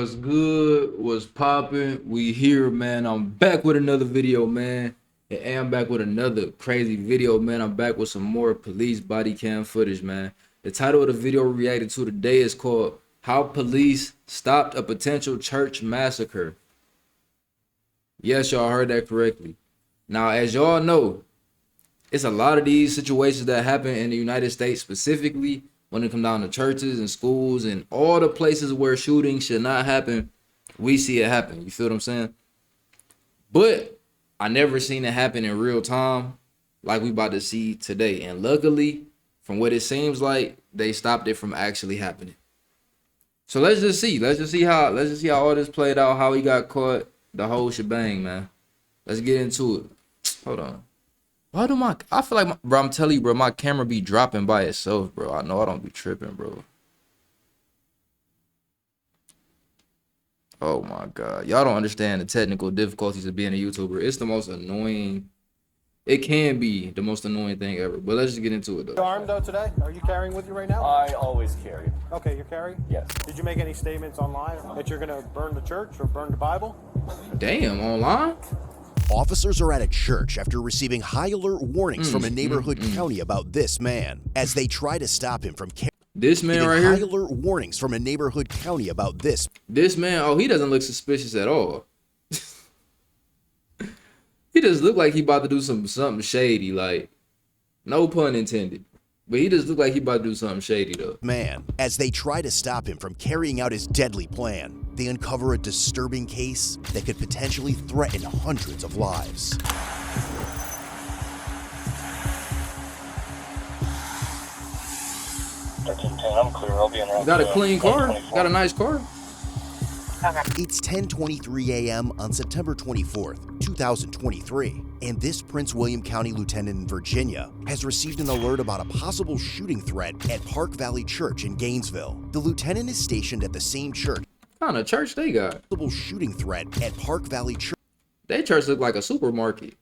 What's good? What's popping? We here, man. I'm back with another video, man. And I'm back with another crazy video, man. I'm back with some more police body cam footage, man. The title of the video we reacted to today is called How Police Stopped a Potential Church Massacre. Yes, y'all heard that correctly. Now, as y'all know, it's a lot of these situations that happen in the United States, specifically when it comes down to churches and schools and all the places where shootings should not happen. We see it happen. You feel what I'm saying? But I never seen it happen in real time like we about to see today. And luckily, from what it seems like, they stopped it from actually happening. So let's just see. Let's just see how all this played out, how he got caught, the whole shebang, man. Let's get into it. Hold on. I feel like, bro, I'm telling you, bro, my camera be dropping by itself, bro. I know I don't be tripping, bro. Oh my God. Y'all don't understand the technical difficulties of being a YouTuber. It's the most annoying. It can be the most annoying thing ever. But let's just get into it, You though. armed though today? Are you carrying with you right now? I always carry. Okay, you're carrying? Yes. Did you make any statements online that you're gonna burn the church or burn the Bible? Damn, online? Officers are at a church after receiving high alert warnings from a neighborhood county about this man as they try to stop him from This man right high here? alert warnings from a neighborhood county about this. This man, oh, he doesn't look suspicious at all. He just look like he about to do something shady, like, no pun intended. But he just look like he about to do something shady, though. Man, as they try to stop him from carrying out his deadly plan, they uncover a disturbing case that could potentially threaten hundreds of lives. 1310, I'm clear. I'll be in around. Got a clean car? Got a nice car? It's 10:23 a.m. on September 24th, 2023, and this Prince William County lieutenant in Virginia has received an alert about a possible shooting threat at Park Valley Church in Gainesville. The lieutenant is stationed at the same church. What kind of church they got? Possible shooting threat at Park Valley Church. They church look like a supermarket.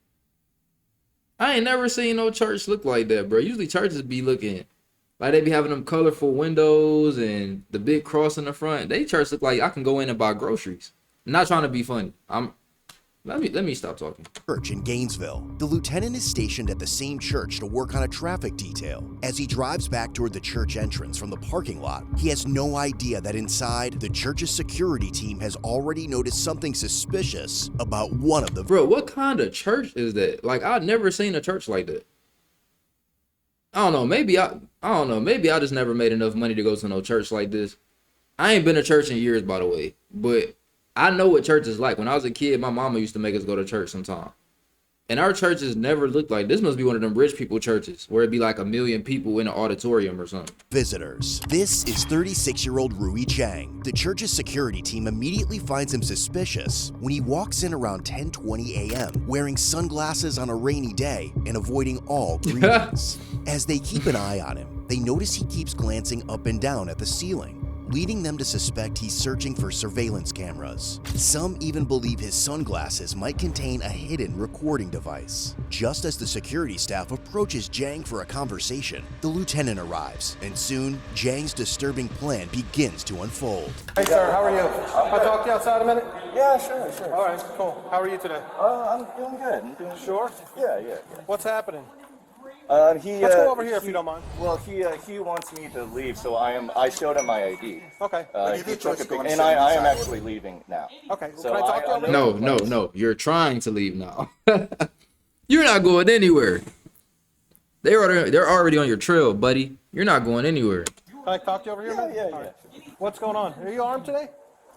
I ain't never seen no church look like that, bro. Usually churches be looking like they be having them colorful windows and the big cross in the front. They church look like I can go in and buy groceries. I'm not trying to be funny. Let me stop talking. Church in Gainesville. The lieutenant is stationed at the same church to work on a traffic detail. As he drives back toward the church entrance from the parking lot, he has no idea that inside, the church's security team has already noticed something suspicious about one of the. Bro, what kind of church is that? Like, I've never seen a church like that. I don't know. Maybe I don't know. Maybe I just never made enough money to go to no church like this. I ain't been to church in years, by the way, but I know what church is like. When I was a kid, my mama used to make us go to church sometime. And our churches never looked like this. Must be one of them rich people churches where it'd be like 1 million people in an auditorium or something. Visitors. This is 36-year-old Rui Chang. The church's security team immediately finds him suspicious when he walks in around 10:20 a.m. wearing sunglasses on a rainy day and avoiding all greetings. As they keep an eye on him, they notice he keeps glancing up and down at the ceiling, leading them to suspect he's searching for surveillance cameras. Some even believe his sunglasses might contain a hidden recording device. Just as the security staff approaches Jang for a conversation, the lieutenant arrives, and soon, Jang's disturbing plan begins to unfold. Hey sir, how are you? I'll talk to you outside a minute? Yeah, sure. All right, cool. How are you today? I'm doing good. I'm doing Sure? Yeah. What's happening? Let's Let's go over here if you don't mind. Well, he wants me to leave, so I showed him my ID. Okay. He took a pic, and I am actually leaving now. Okay, well, So can I talk to you over here? No. You're trying to leave now. You're not going anywhere. They're already on your trail, buddy. You're not going anywhere. Can I talk to you over here? Yeah. All right. What's going on? Are you armed today?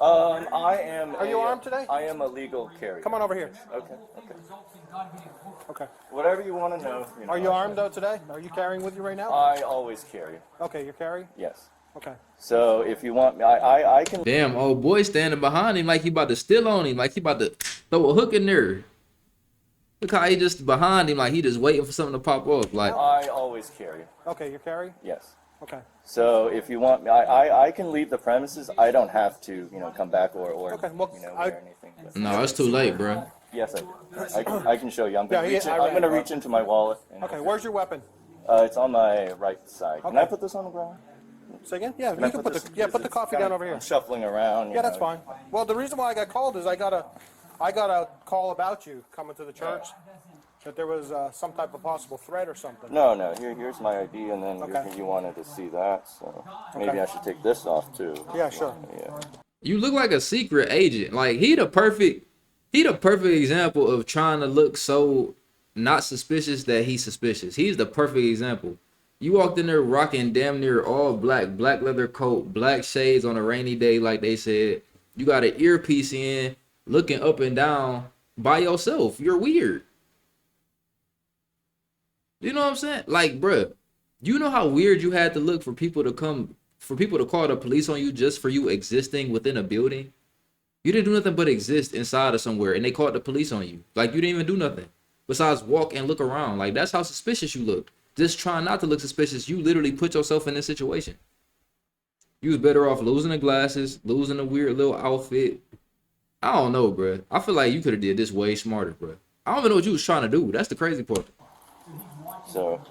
I am. Are you armed today? I am a legal carrier. Come on over here. Okay. Okay. Whatever you want to know. Are you armed though today? Are you carrying with you right now? I always carry. Okay, you're carrying? Yes. Okay. So if you want, I can. Damn, old boy standing behind him like he about to steal on him, like he about to throw a hook in there. Look how he just behind him, like he just waiting for something to pop up. Like, I always carry. Okay, you're carrying? Yes. Okay. So if you want, I can leave the premises. I don't have to, come back or Okay, well, wear anything. But no, it's too late, bro. yes, I can show you. I'm gonna Yeah, reach. yeah, I'm gonna reach into my wallet. And Okay, where's your weapon? It's on my right side. Can I Okay. put this on the ground? Say again? Yeah, Can I you can put this- the put the it's coffee kinda- down over here. I'm shuffling around. you Yeah, that's know. fine. Well, the reason why I got called is I got a call about you coming to the church that there was some type of possible threat or something. No, here's my ID, and then Okay. you wanted to see that, so maybe Okay. I should take this off too. Yeah, sure. Yeah. You look like a secret agent. Like he the perfect example of trying to look so not suspicious that he's suspicious. He's the perfect example. You walked in there rocking damn near all black leather coat, black shades on a rainy day, like they said. You got an earpiece in, looking up and down by yourself. You're weird. You know what I'm saying? Like, bruh, you know how weird you had to look for people to call the police on you just for you existing within a building? You didn't do nothing but exist inside of somewhere, and they called the police on you. Like, you didn't even do nothing besides walk and look around. Like, that's how suspicious you looked. Just trying not to look suspicious, you literally put yourself in this situation. You was better off losing the glasses, losing a weird little outfit. I don't know, bruh. I feel like you could have did this way smarter, bruh. I don't even know what you was trying to do. That's the crazy part. So.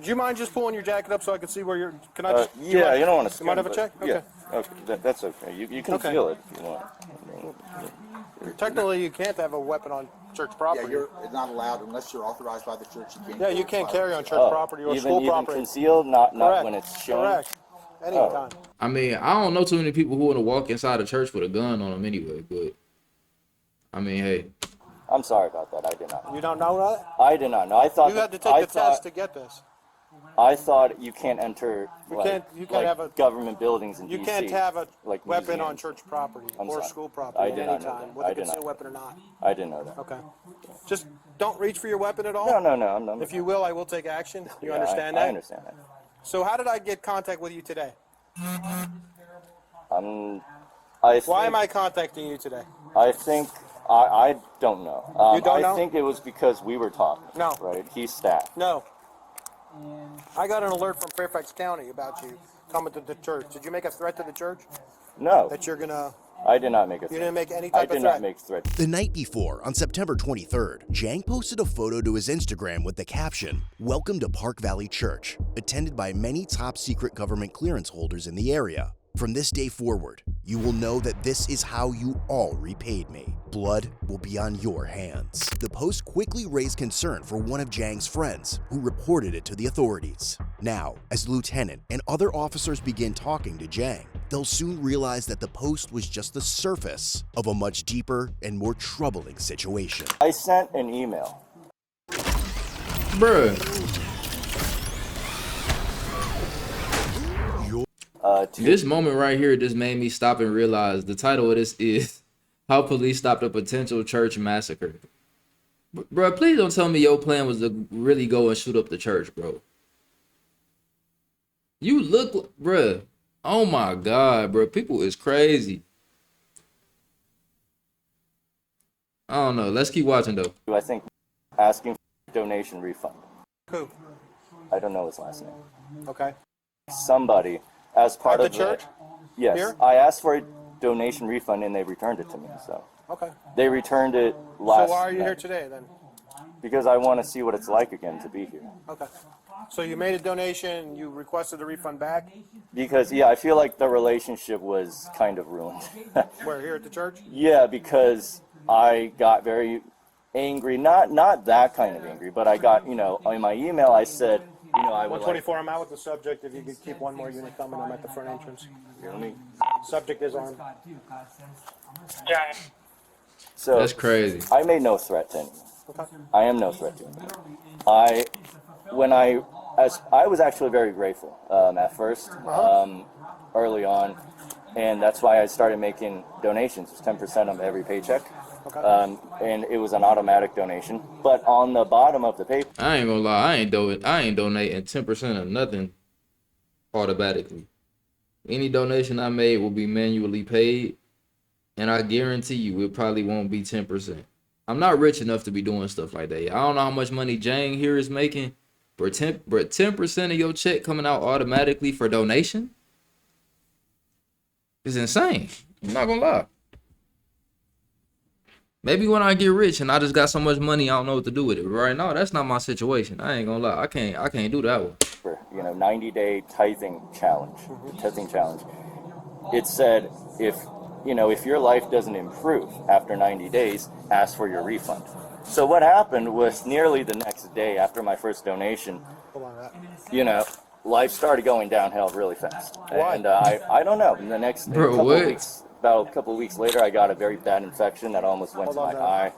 Do you mind just pulling your jacket up so I can see where you're? Can I just? Yeah, you don't want to. You might have a check. Okay. Yeah. Okay. That's okay. You can Okay. feel it if you want. Technically, you can't have a weapon on church property. Yeah, it's not allowed unless you're authorized by the church. You can't. Yeah, you can't carry on church property or even school even property. concealed, not Correct. when it's shown. Correct. Anytime. I mean, I don't know too many people who want to walk inside a church with a gun on them anyway, but I mean, hey. I'm sorry about that. I did not. You don't know that? I did not know. I thought You had to take the test to get this. I thought you can't enter. You like, can't like have a government buildings in You DC. can't have a like weapon museums. on church property I'm or sorry. school I property at did any not know time, that. whether I it's did a concealed not. weapon or not. I didn't know that. Okay. Just don't reach for your weapon at all. No. I'm If you will, I will take action. You yeah, understand that? I understand that. So how did I get contact with you today? Why am I contacting you today? I think I don't know. You don't know? I think it was because we were talking. No. Right. He's staff. No. I got an alert from Fairfax County about you coming to the church. Did you make a threat to the church No. that you're gonna? I did not make a threat. You didn't make any I type of did threat. not make threats. The night before, on September 23rd, Jang posted a photo to his Instagram with the caption, "Welcome to Park Valley Church," attended by many top secret government clearance holders in the area. From this day forward, you will know that this is how you all repaid me. Blood will be on your hands. The post quickly raised concern for one of Jang's friends, who reported it to the authorities. Now, as the lieutenant and other officers begin talking to Jang, they'll soon realize that the post was just the surface of a much deeper and more troubling situation. I sent an email. Bruh. This moment right here just made me stop and realize the title of this is How Police Stopped a Potential Church Massacre. Bro, please don't tell me your plan was to really go and shoot up the church, bro. You look, bro. Oh my God, bro. People is crazy. I don't know. Let's keep watching though. I think asking for donation refund. Who? I don't know his last name. Okay. Somebody as part At of the church? Yes, Here? I asked for a donation refund and they returned it to me. So Okay. they returned it last. So why are you night. here today then? Because I want to see what it's like again to be here. Okay. So you made a donation, you requested a refund back. Because I feel like the relationship was kind of ruined. We're here at the church. Yeah, because I got very angry. Not that kind of angry, but I got, in my email I said, I would like. 124. I'm out with the subject. If you could keep one more unit coming, I'm at the front entrance. Subject is armed. So That's crazy. I made no threat to anyone. Okay. I am no threat to anyone. I was actually very grateful at first, early on, and that's why I started making donations. It's 10% of every paycheck, and it was an automatic donation. But on the bottom of the paper, I ain't gonna lie, I ain't donating 10% of nothing automatically. Any donation I made will be manually paid, and I guarantee you it probably won't be 10%. I'm not rich enough to be doing stuff like that. I don't know how much money Jang here is making, but 10% of your check coming out automatically for donation is insane. I'm not gonna lie. Maybe when I get rich and I just got so much money, I don't know what to do with it. But right now, that's not my situation. I ain't gonna lie. I can't do that one. 90-day tithing challenge, it said if your life doesn't improve after 90 days, ask for your refund. So what happened was nearly the next day after my first donation, life started going downhill really fast. Why? And I don't know. In the next Bro, couple what? of weeks, about a couple of weeks later, I got a very bad infection that almost went to my Hold on, eye.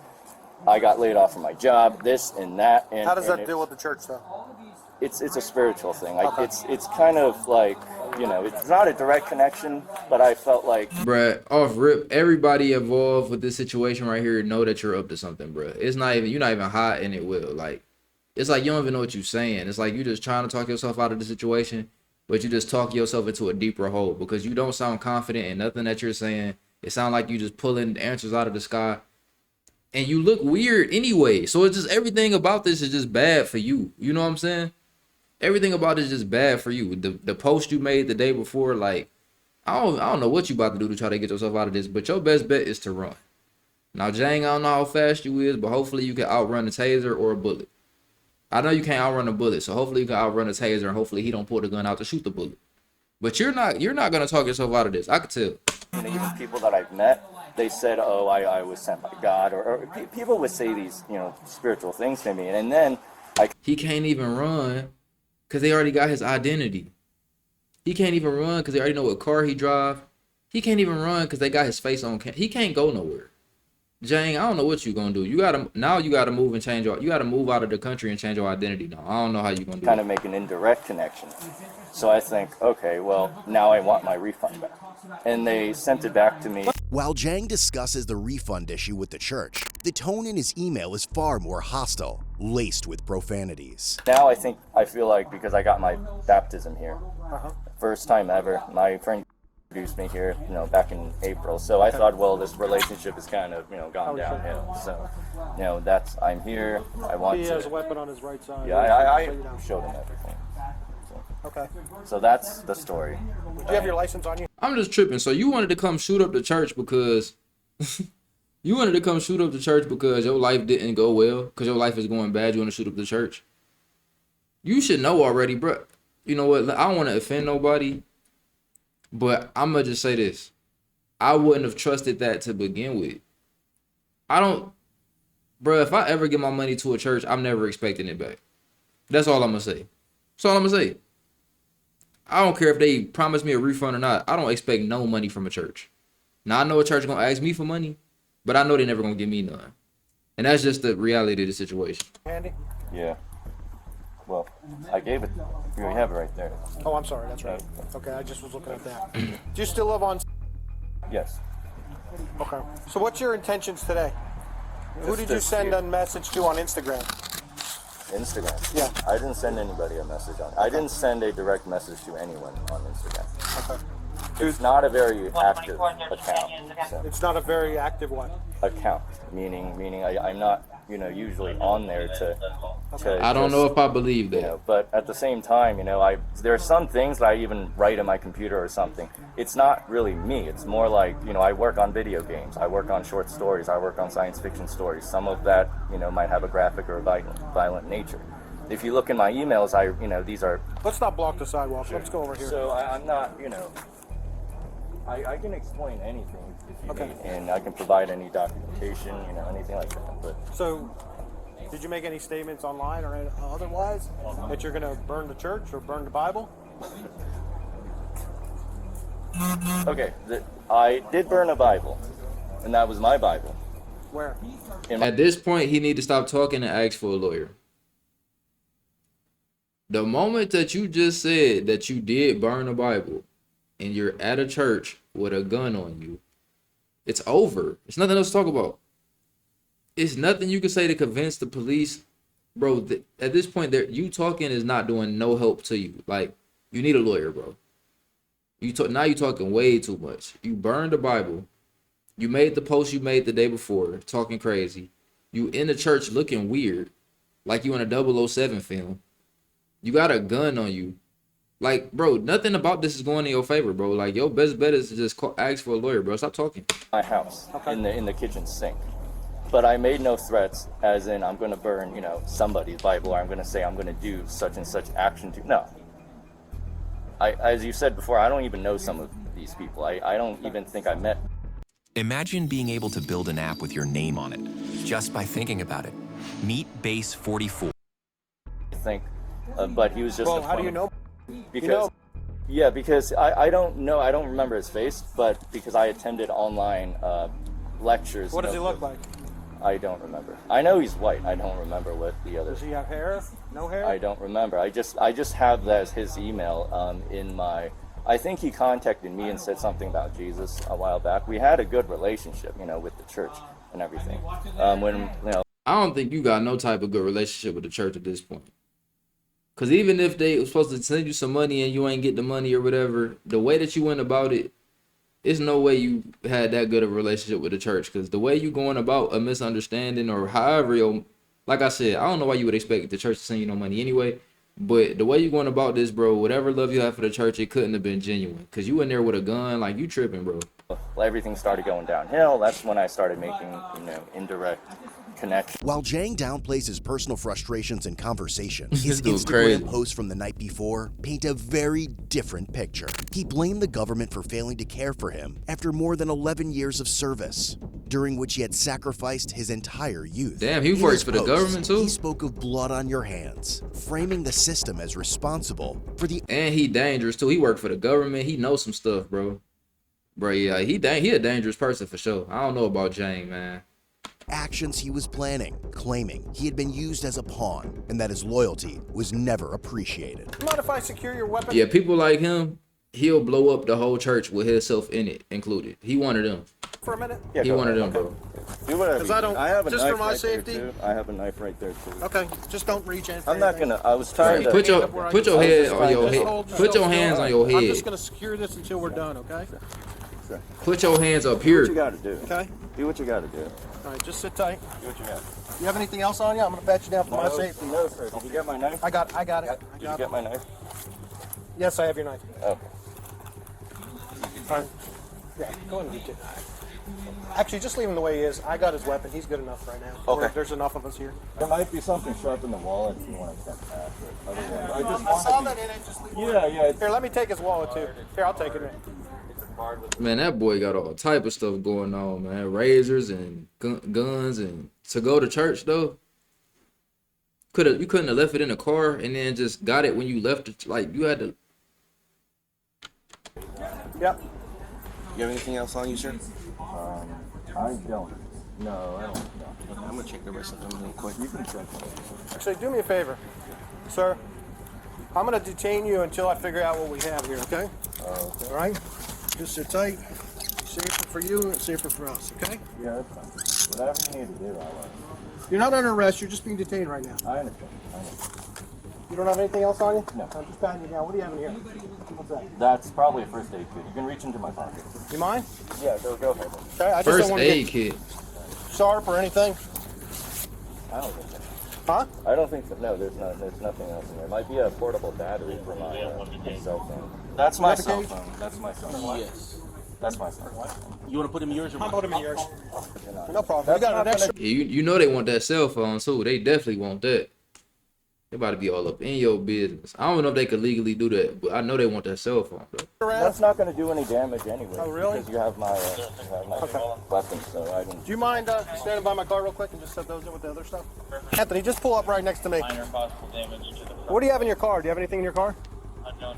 I got laid off from my job, this and that. And, How does and that deal with the church, though? it's a spiritual thing. Like Okay. it's kind of like it's not a direct connection, but I felt like Bruh, off rip, everybody involved with this situation right here know that you're up to something, bruh. It's not even, you're not even hot and it will. Like, it's like you don't even know what you're saying. It's like you just trying to talk yourself out of the situation, but you just talk yourself into a deeper hole because you don't sound confident in nothing that you're saying. It sounds like you just pulling answers out of the sky. And you look weird anyway. So it's just everything about this is just bad for you. You know what I'm saying? Everything about it is just bad for you. The post you made the day before, like, I don't know what you about to do to try to get yourself out of this, but your best bet is to run. Now, Jang, I don't know how fast you is, but hopefully you can outrun a taser or a bullet. I know you can't outrun a bullet, so hopefully you can outrun a taser, and hopefully he don't pull the gun out to shoot the bullet. But you're not gonna talk yourself out of this. I could tell. even people that I've met, they said, "Oh, I was sent by God," or people would say these spiritual things to me, and then He can't even run because they already got his identity. He can't even run because they already know what car he drive. He can't even run because they got his face on camera. He can't go nowhere. Jang, I don't know what you gonna do. You gotta move and change you gotta move out of the country and change your identity now. I don't know how you gonna do kind it. of make an indirect connection. So I think, okay, well, now I want my refund back. And they sent it back to me. While Jang discusses the refund issue with the church, the tone in his email is far more hostile, laced with profanities. Now I feel like because I got my baptism here, first time ever, my friend introduced me here, back in April. So I thought, well, this relationship is kind of, gone downhill. So, I'm here. I want He to. has a weapon on his right side. Yeah, I So, you know. showed him everything. Okay. So that's the story. Do you have your license on you? I'm just tripping. So you wanted to come shoot up the church because your life didn't go well, because your life is going bad. You want to shoot up the church. You should know already, bro. You know what? I don't want to offend nobody, but I'm gonna just say this: I wouldn't have trusted that to begin with. Bro. If I ever give my money to a church, I'm never expecting it back. That's all I'm gonna say. That's all I'm gonna say. I don't care if they promise me a refund or not. I don't expect no money from a church. Now, I know a church gonna ask me for money, but I know they never gonna give me none. And that's just the reality of the situation. Andy? Yeah. Well, I gave it. You have it right there. Oh, I'm sorry. That's right. Okay, I just was looking at that. Do you still live on? Yes. Okay. So what's your intentions today? Who did you Just send you. a message to on Instagram? Instagram. Yeah. I didn't send anybody a message on. I didn't send a direct message to anyone on Instagram. Okay. It's not a very active account. So, It's not a very active one. account, meaning I'm not usually on there to I don't know if I believe that. but at the same time, there are some things that I even write on my computer or something. It's not really me. It's more like, I work on video games. I work on short stories. I work on science fiction stories. Some of that, might have a graphic or a violent nature. If you look in my emails, these are... Let's not block the sidewalk. Let's go over here. So I'm not, I can explain anything if you Okay. need, and I can provide any documentation, anything like that. But So, did you make any statements online or otherwise that you're going to burn the church or burn the Bible? okay, I did burn a Bible, and that was my Bible. Where? At this point, he need to stop talking and ask for a lawyer. The moment that you just said that you did burn a Bible and you're at a church with a gun on you, it's over. It's nothing else to talk about. It's nothing you can say to convince the police. Bro, at this point, you talking is not doing no help to you. Like, you need a lawyer, bro. Now you're talking way too much. You burned the Bible. You made the post you made the day before, talking crazy. You in the church looking weird, like you in a 007 film. You got a gun on you. Like, bro, nothing about this is going in your favor, bro. Like, your best bet is to just ask for a lawyer, bro. Stop talking. My house in the kitchen sink. But I made no threats, as in I'm going to burn, somebody's Bible, or I'm going to say I'm going to do such and such action to. No, as you said before, I don't even know some of these people. I don't even think I met. Imagine being able to build an app with your name on it, just by thinking about it. Meet Base 44. I think, but he was just. Well, how do you know? Because, You know? yeah, because I don't know. I don't remember his face, but because I attended online lectures. What does he look like? I don't remember. I know he's white. I don't remember what the other. Does he have hair? No hair? I don't remember. I just have that as his email in my. I think he contacted me and said something about Jesus a while back. We had a good relationship, with the church and everything. When I don't think you got no type of good relationship with the church at this point. Because even if they were supposed to send you some money and you ain't get the money or whatever, the way that you went about it, it's no way you had that good of a relationship with the church. Because the way you going about a misunderstanding or however, like I said, I don't know why you would expect the church to send you no money anyway. But the way you going about this, bro, whatever love you have for the church, it couldn't have been genuine. Because you in there with a gun, like you tripping, bro. everything started going downhill, that's when I started making, indirect connections. While Jang downplays his personal frustrations in conversation, his dude's Instagram crazy. posts from the night before paint a very different picture. He blamed the government for failing to care for him after more than 11 years of service, during which he had sacrificed his entire youth. Damn, he In works his for the post, government too? He spoke of blood on your hands, framing the system as responsible for the And he dangerous too. He worked for the government. He knows some stuff, bro. Bro, yeah, he a dangerous person for sure. I don't know about Jang, man. actions he was planning, claiming he had been used as a pawn and that his loyalty was never appreciated. Mind if I secure your weapon? Yeah, people like him, he'll blow up the whole church with himself in it included. He one of them. For a minute? Yeah, He go one of ahead. them, bro. Do whatever. 'Cause I don't- have a just knife for my right there, safety? too. I have a knife right there too. Okay, just don't reach in. for I'm not anything. gonna. I was trying to. Put your Where I put can- your head just on your trying to head. hold Put yourself your still. hands on your I'm head. just gonna secure this until we're done, okay? Put your hands up Do what you here. gotta do. Okay? Do what you gotta do. All right, just sit tight. Do what you gotta. You have anything else on you? I'm gonna pat you down for my safety. No, sir. Did you get my knife? I got it. Did you get my knife? Yes, I have your knife. Okay. All right. Yeah, go ahead and reach it. Actually, just leave him the way he is. I got his weapon. He's good enough right now. Okay. There's enough of us here. There might be something sharp in the wallet if you want to check that. Otherwise, I just I saw wanted that in it. Just leave it. to. Yeah. Here, let me take his wallet too. Here, I'll take it. Man. Man, that boy got all type of stuff going on, man. Razors and guns, and to go to church though. You couldn't have left it in the car and then just got it when you left it. Like you had to. Yep. You have anything else on you, sir? I don't. No, I don't. No. I'm gonna check the rest of them real quick. You can check. Actually, do me a favor, sir. I'm gonna detain you until I figure out what we have here. Okay? Okay. All right. Just sit tight. Safer for you and safer for us. Okay? Yeah, that's fine. Whatever you need to do, I'll. You're not under arrest. You're just being detained right now. I understand. You don't have anything else on you? No. I'm just patting you down. What do you have in here? What's that? That's probably a first aid kit. You can reach into my pocket. You mind? Yeah, go ahead. Okay. I just First don't want to aid get kit. sharp or anything. I don't think so. Huh? I don't think so. No, there's nothing else in there. Might be a portable battery for my cell phone. That's my cell Notification? phone. That's my cell phone. Yes. That's my cell phone. You want to put him in yours or I'll mine? put them in yours. No problem. You got an extra. Yeah, you know they want that cell phone too. They definitely want that. They about to be all up in your business. I don't know if they could legally do that, but I know they want that cell phone, bro. around? That's not going to do any damage anyway. Oh, really? Because you have my weapon, so I can. Do you mind standing by my car real quick and just set those in with the other stuff? Anthony, just pull up right next to me. What do you have in your car? Do you have anything in your car?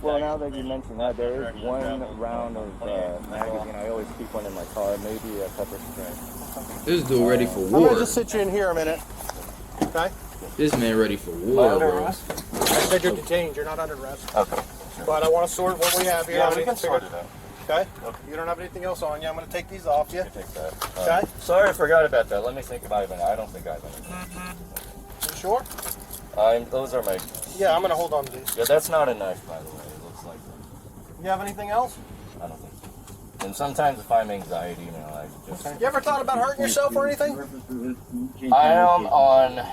Well, now that you mention that, there is one round of magazine. I always keep one in my car. Maybe a pepper spray. This dude ready for I'm gonna war. just sit you in here a minute. Okay? This man ready for war, bro. I said you're detained. You're not under arrest. Okay. But I want to sort what we have here. Yeah, I we need can to figure- sort it out. Okay? You don't have anything else on you. I'm going to take these off you. Take that. Okay? Sorry, I forgot about that. Let me think about it. I don't think I have anything. You sure? Those are my. Yeah, I'm going to hold on to these. Yeah, that's not a knife, by the way. It looks like. You have anything else? I don't think so. And sometimes if I'm anxiety, I just. You ever thought about hurting yourself or anything? I am on.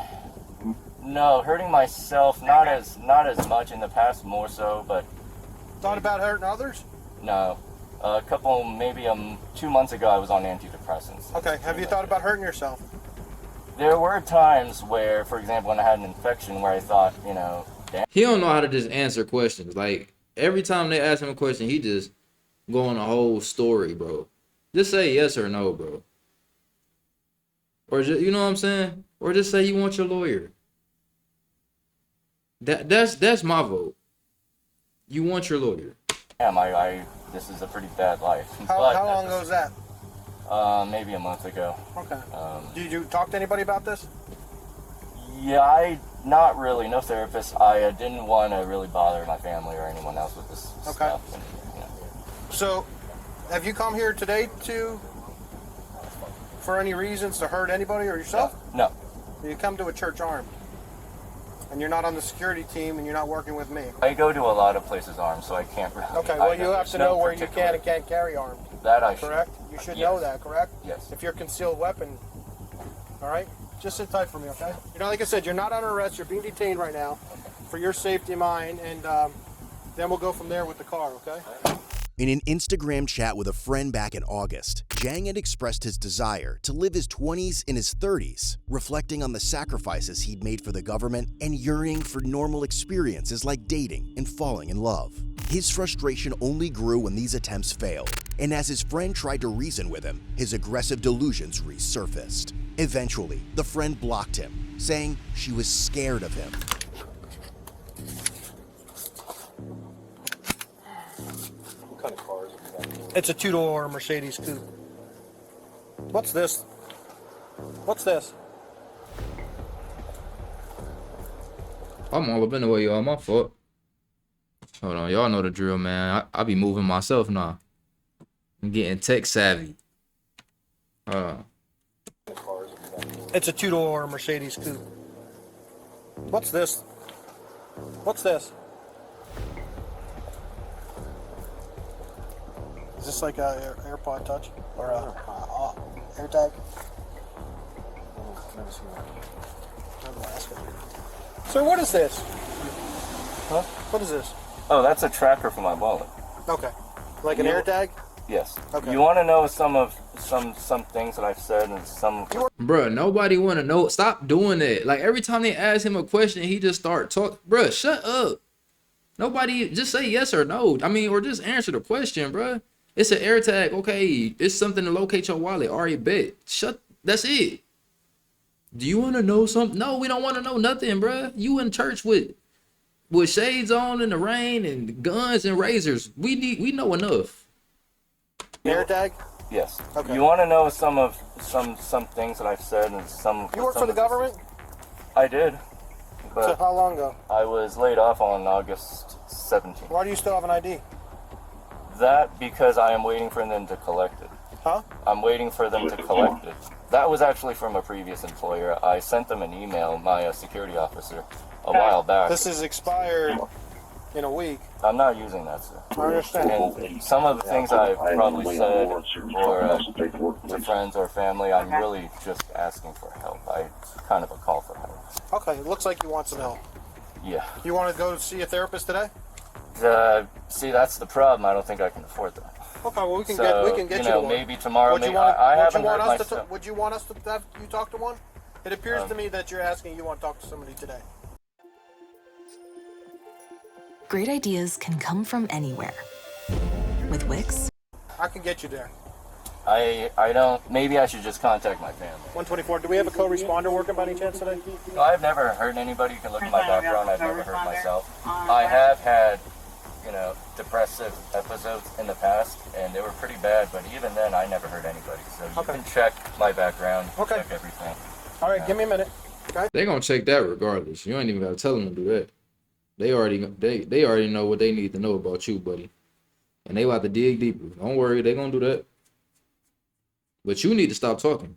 No, hurting myself not as much in the past, more so, but Thought about hurting others? no. A couple, maybe 2 months ago, I was on antidepressants. Okay. Have you thought about hurting yourself? There were times where, for example, when I had an infection, where I thought, damn. He don't know how to just answer questions. Like every time they ask him a question, he just go on a whole story, bro. Just say yes or no, bro. Or just, you know what I'm saying? Or just say you want your lawyer. That's my vote. You want your lawyer. Yeah, this is a pretty bad life. How long ago was that? Maybe a month ago. Okay. Did you talk to anybody about this? Yeah, not really. No therapist. I didn't want to really bother my family or anyone else with this stuff. And, you know. So, have you come here today for any reasons to hurt anybody or yourself? No. You come to a church armed, and you're not on the security team, and you're not working with me. I go to a lot of places armed, so I can't really. Okay, well, you have to know where you can and can't carry armed. That I should. Correct? You should know that, correct? Yes. If you're a concealed weapon, all right? Just sit tight for me, okay? You know, like I said, you're not under arrest. You're being detained right now for your safety and mine, and then we'll go from there with the car, okay? In an Instagram chat with a friend back in August, Jang had expressed his desire to live his 20s in his 30s, reflecting on the sacrifices he'd made for the government and yearning for normal experiences like dating and falling in love. His frustration only grew when these attempts failed, and as his friend tried to reason with him, his aggressive delusions resurfaced. Eventually, the friend blocked him, saying she was scared of him. What kind of car is it? It's a two-door Mercedes coupe. What's this? What's this? I'm all up in the way, y'all. My fault. Hold on, y'all know the drill, man. I be moving myself now. I'm getting tech savvy. It's a two-door Mercedes coupe. What's this? What's this? Is this like a AirPod Touch or a AirTag? Never seen that. Sir, what is this? Huh? What is this? Oh, that's a tracker for my wallet. Okay. Like an AirTag? Yes. Okay. You want to know some things that I've said and some. Bruh, nobody want to know. Stop doing that. Like, every time they ask him a question, he just start talking. Bruh, shut up. Nobody, just say yes or no. I mean, or just answer the question, bruh. It's an AirTag. Okay, it's something to locate your wallet. Already bet. That's it. Do you want to know something? No, we don't want to know nothing, bruh. You in church with shades on in the rain and guns and razors. We know enough. AirTag? Yes. Okay. You want to know some things that I've said and some. You work for the government? I did. But So how long ago? I was laid off on August 17th. Why do you still have an ID? That because I am waiting for them to collect it. Huh? I'm waiting for them to collect it. That was actually from a previous employer. I sent them an email, my security officer, a while back. This is expired in a week. I'm not using that, sir. I understand. And some of the things I've probably said or to friends or family, I'm really just asking for help. It's kind of a call for help. Okay, it looks like you want some help. Yeah. You want to go see a therapist today? See, that's the problem. I don't think I can afford that. Okay, well we can So, get you know, to one. maybe tomorrow. Would you Maybe want, I would haven't you want heard us to myself. would you want us to have you talk to one? It appears to me that you're asking you want to talk to somebody today. Great ideas can come from anywhere. With Wix, I can get you there. I don't. Maybe I should just contact my family. 124. Do we have a co-responder working by any chance today? No, I've never hurt anybody. You can look at my background. I've never hurt myself. I have had, depressive episodes in the past, and they were pretty bad. But even then, I never hurt anybody. So you can check my background. Okay. Check everything. All right, give me a minute. Okay. They gonna check that regardless. You ain't even gotta tell them to do that. They already know what they need to know about you, buddy. And they about to dig deeper. Don't worry, they gonna do that. But you need to stop talking.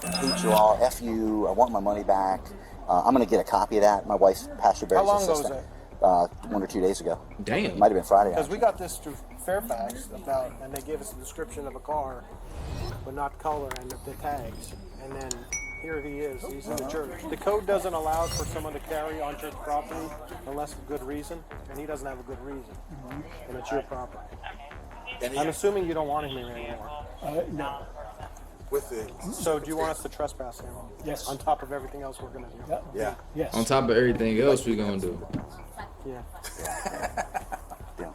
Hate you all. F you. I want my money back. I'm going to get a copy of that. My wife's Pastor Barry's How long ago was assistant. that? 1 or 2 days ago. Damn. Might have been Friday. Because we got this through Fairfax and they gave us a description of a car, but not color and the tags. And then here he is. He's in the church. The code doesn't allow for someone to carry on church property unless for good reason, and he doesn't have a good reason. And it's your property. I'm assuming you don't want him here anymore. No. With the So do you want us to trespass him? Yes. On top of everything else we're gonna do. yeah. Yeah. Yes. On top of everything else we gonna do. Yeah.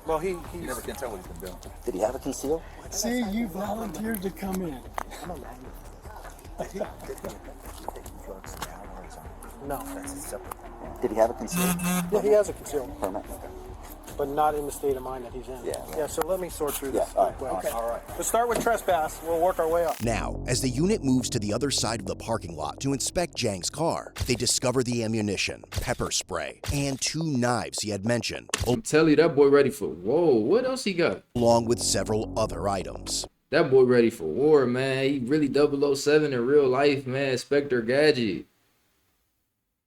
Well, You never can tell what he's been doing. Did he have a conceal? See, you volunteered to come in. I don't know. Did he take drugs now or something? No. That's a separate. Did he have a conceal Yeah, he has a concealed permit? but not in the state of mind that he's in. Yeah. Yeah, so let me sort through this. Yeah, all real right, quick. all right. Let's start with trespass. We'll work our way up. Now, as the unit moves to the other side of the parking lot to inspect Jang's car, they discover the ammunition, pepper spray, and 2 knives he had mentioned, I'm telling you, that boy ready for, whoa, what else he got? along with several other items. That boy ready for war, man. He really 007 in real life, man. Spectre Gadget.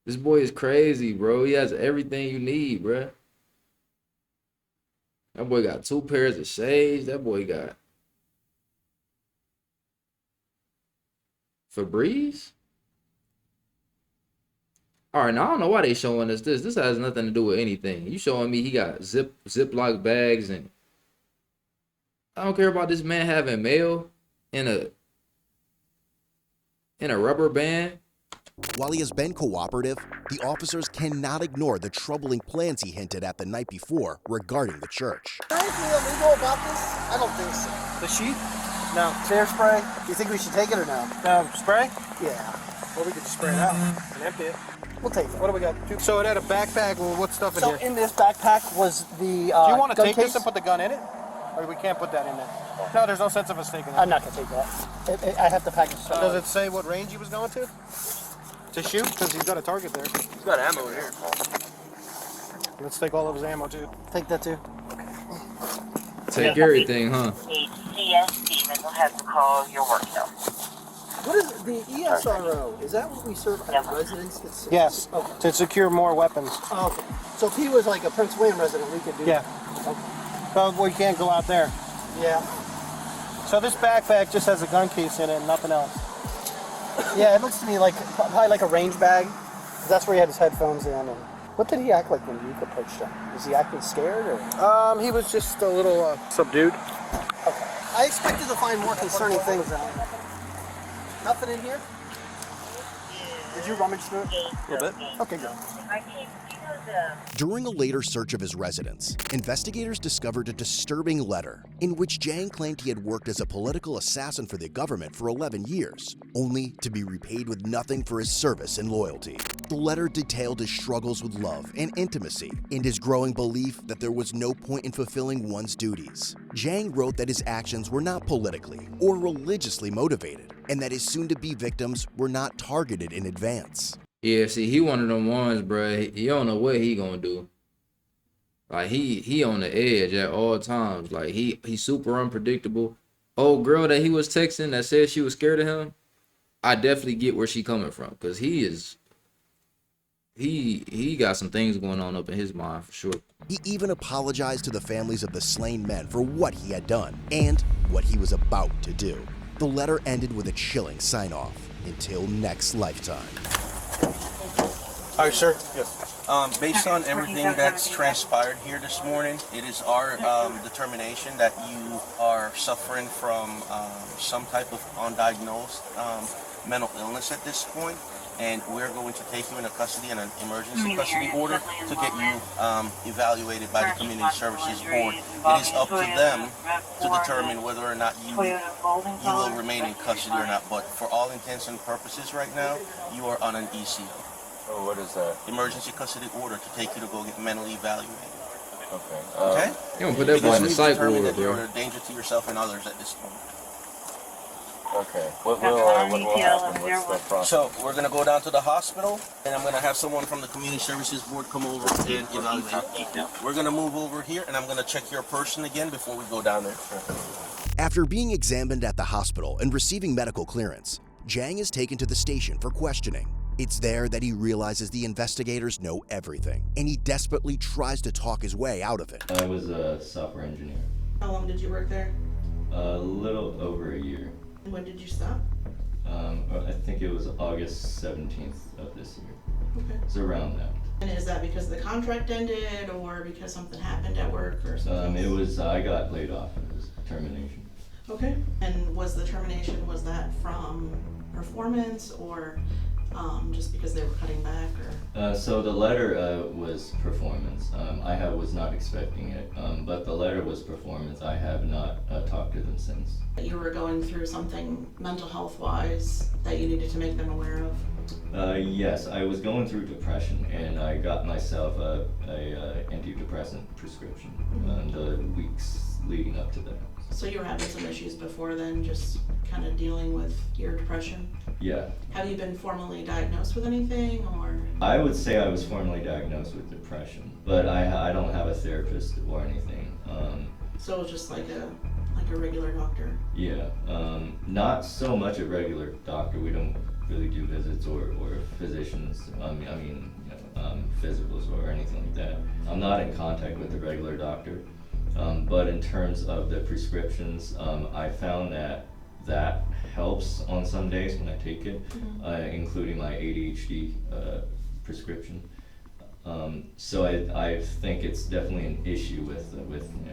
This boy is crazy, bro. He has everything you need, bro. That boy got 2 pairs of shades. That boy got Febreze. All right, now I don't know why they showing us this. This has nothing to do with anything. You showing me he got Ziploc bags, and I don't care about this man having mail in a rubber band. While he has been cooperative, the officers cannot ignore the troubling plans he hinted at the night before regarding the church. Anything illegal about this? I don't think so. The sheet? No. Bear spray? Do you think we should take it or no? Spray? Yeah. Or we could just spray it out and empty it. We'll take it. What do we got? So it had a backpack. Well, what stuff in So here? in this backpack was the Do you want to gun take case? this and put the gun in it? Or we can't put that in there? No, there's no sense of us taking it. I'm not going to take that. I have to package stuff. Does it say what range he was going to? To shoot? Because he's got a target there. He's got ammo in here. Let's take all of his ammo, too. Take that too. Take everything, huh? Steven will have to call your work cell. What is the ESRO? Is that what we serve as residents? Yes, Okay. to secure more weapons. Oh, okay. So if he was like a Prince William resident, we could do Yeah. that. Okay. Well, we can't go out there. Yeah. So this backpack just has a gun case in it and nothing else. Yeah, it looks to me like probably like a range bag. That's where he had his headphones in. And what did he act like when you approached him? Was he acting scared or? He was just a little subdued. Okay. I expected to find more concerning things out. Nothing in here? Did you rummage through it? A little bit. Okay, good. During a later search of his residence, investigators discovered a disturbing letter in which Jang claimed he had worked as a political assassin for the government for 11 years, only to be repaid with nothing for his service and loyalty. The letter detailed his struggles with love and intimacy and his growing belief that there was no point in fulfilling one's duties. Jang wrote that his actions were not politically or religiously motivated, and that his soon-to-be victims were not targeted in advance. Yeah, see, he one of them ones, bruh. He don't know what he gonna do. Like he on the edge at all times. Like he's super unpredictable. Old girl that he was texting that said she was scared of him, I definitely get where she coming from, cause he got some things going on up in his mind for sure. He even apologized to the families of the slain men for what he had done and what he was about to do. The letter ended with a chilling sign-off. Until next lifetime. All right, sir. Yes. Based on everything that's transpired here this morning, it is our determination that you are suffering from some type of undiagnosed mental illness at this point, and we're going to take you into custody in an emergency custody order to get you evaluated by the Community Services Board. It is up to them to determine whether or not you will remain in custody or not, but for all intents and purposes right now, you are on an ECO. Oh, what is that? Emergency custody order to take you to go get mentally evaluated. Okay. Okay? You don't put that boy in the Because we've psych determined ward, that you're bro. a danger to yourself and others at this point. Okay. What will happen? What's the process? So we're gonna go down to the hospital, and I'm gonna have someone from the Community Services Board come over and evaluate you. We're gonna move over here, and I'm gonna check your person again before we go down there. After being examined at the hospital and receiving medical clearance, Jang is taken to the station for questioning. It's there that he realizes the investigators know everything, and he desperately tries to talk his way out of it. I was a software engineer. How long did you work there? A little over a year. When did you stop? I think it was August 17th of this year. Okay. It's around that. And is that because the contract ended or because something happened at work or something? It was, I got laid off. It was termination. Okay. And was the termination, was that from performance or just because they were cutting back, or? So the letter was performance. I was not expecting it, but the letter was performance. I have not talked to them since. You were going through something mental health wise that you needed to make them aware of? Yes, I was going through depression, and I got myself a antidepressant prescription the weeks leading up to that. So you were having some issues before then, just kind of dealing with your depression? Yeah. Have you been formally diagnosed with anything, or? I would say I was formally diagnosed with depression, but I don't have a therapist or anything. So it was just like a regular doctor? Yeah, not so much a regular doctor. We don't really do visits or physicians. Physicals or anything like that. I'm not in contact with a regular doctor. But in terms of the prescriptions, I found that helps on some days when I take it, including my ADHD prescription. So I think it's definitely an issue with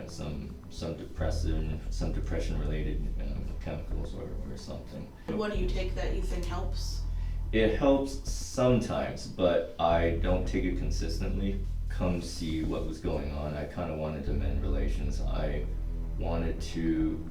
some depression related chemicals or something. What do you take that you think helps? It helps sometimes, but I don't take it consistently. Come see what was going on. I kind of wanted to mend relations. I wanted to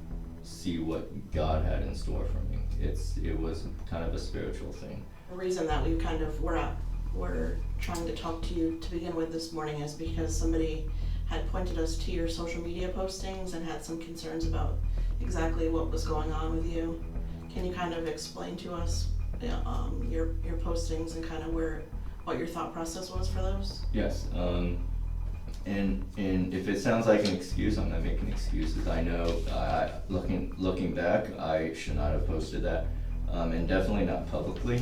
see what God had in store for me. It was kind of a spiritual thing. The reason that we kind of we're trying to talk to you to begin with this morning is because somebody had pointed us to your social media postings and had some concerns about exactly what was going on with you. Can you kind of explain to us your postings and kind of what your thought process was for those? Yes, and if it sounds like an excuse, I'm not making excuses. I know, looking back, I should not have posted that, and definitely not publicly.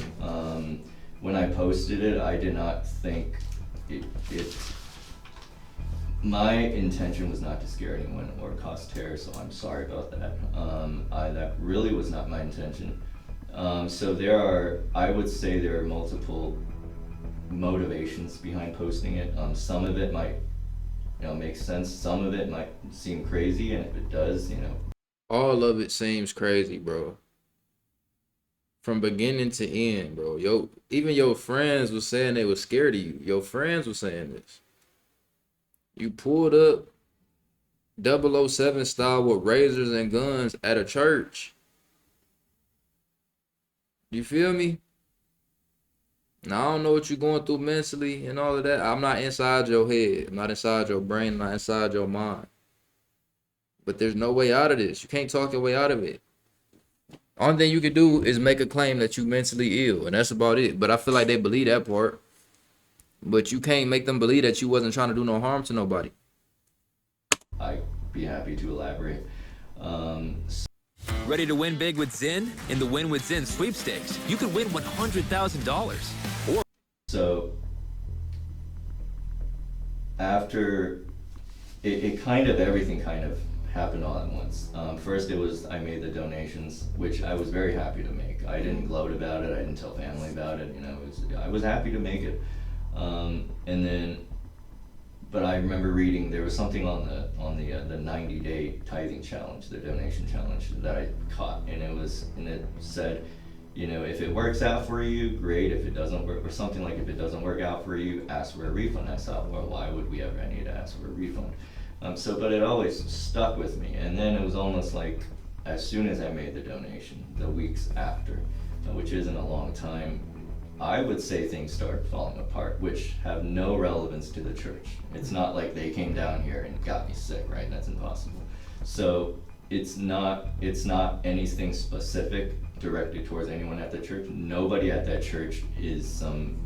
When I posted it, I did not think my intention was not to scare anyone or cause terror, so I'm sorry about that. That really was not my intention. So I would say there are multiple motivations behind posting it. Some of it might, make sense. Some of it might seem crazy, and if it does, all of it seems crazy, bro. From beginning to end, bro. Even your friends were saying they were scared of you. Your friends were saying this. You pulled up 007 style with razors and guns at a church. You feel me? Now, I don't know what you're going through mentally and all of that. I'm not inside your head. I'm not inside your brain. I'm not inside your mind. But there's no way out of this. You can't talk your way out of it. Only thing you can do is make a claim that you mentally ill, and that's about it. But I feel like they believe that part. But you can't make them believe that you wasn't trying to do no harm to nobody. I'd be happy to elaborate. Ready to win big with Zinn? In the Win with Zinn sweepstakes, you could win $100,000. So after everything kind of happened all at once. First I made the donations, which I was very happy to make. I didn't gloat about it. I didn't tell family about it. I was happy to make it. But I remember reading there was something on the 90-day tithing challenge, the donation challenge that I caught, and it said, if it works out for you, great. If it doesn't work, or something like, if it doesn't work out for you, ask for a refund. I thought, well, why would we ever need to ask for a refund? But it always stuck with me, and then it was almost like as soon as I made the donation, the weeks after, which isn't a long time, I would say things started falling apart, which have no relevance to the church. It's not like they came down here and got me sick, right? That's impossible. So it's not anything specific directed towards anyone at the church. Nobody at that church is some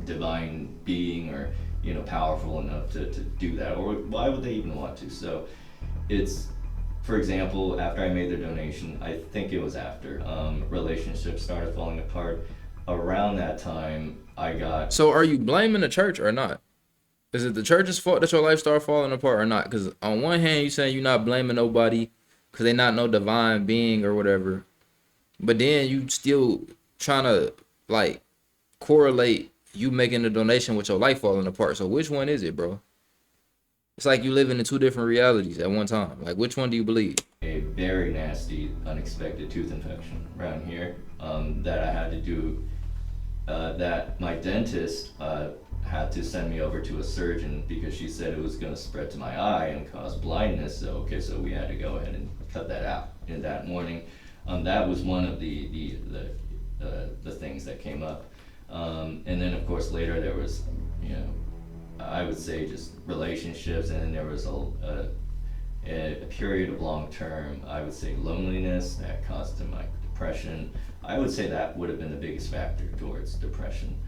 divine being or powerful enough to do that, or why would they even want to? So it's, for example, after I made the donation, I think it was after, relationships started falling apart. Around that time, I got... So are you blaming the church or not? Is it the church's fault that your life started falling apart or not? Because on one hand, you're saying you're not blaming nobody because they're not no divine being or whatever. But then you still trying to, correlate you making a donation with your life falling apart. So which one is it, bro? It's like you living in two different realities at one time. Like, which one do you believe? A very nasty, unexpected tooth infection around here that I had to do that my dentist had to send me over to a surgeon because she said it was going to spread to my eye and cause blindness. So so we had to go ahead and cut that out. In that morning, that was one of the things that came up. And then of course later there was, I would say just relationships, and then there was a period of long-term, I would say, loneliness that caused my depression. I would say that would have been the biggest factor towards depression.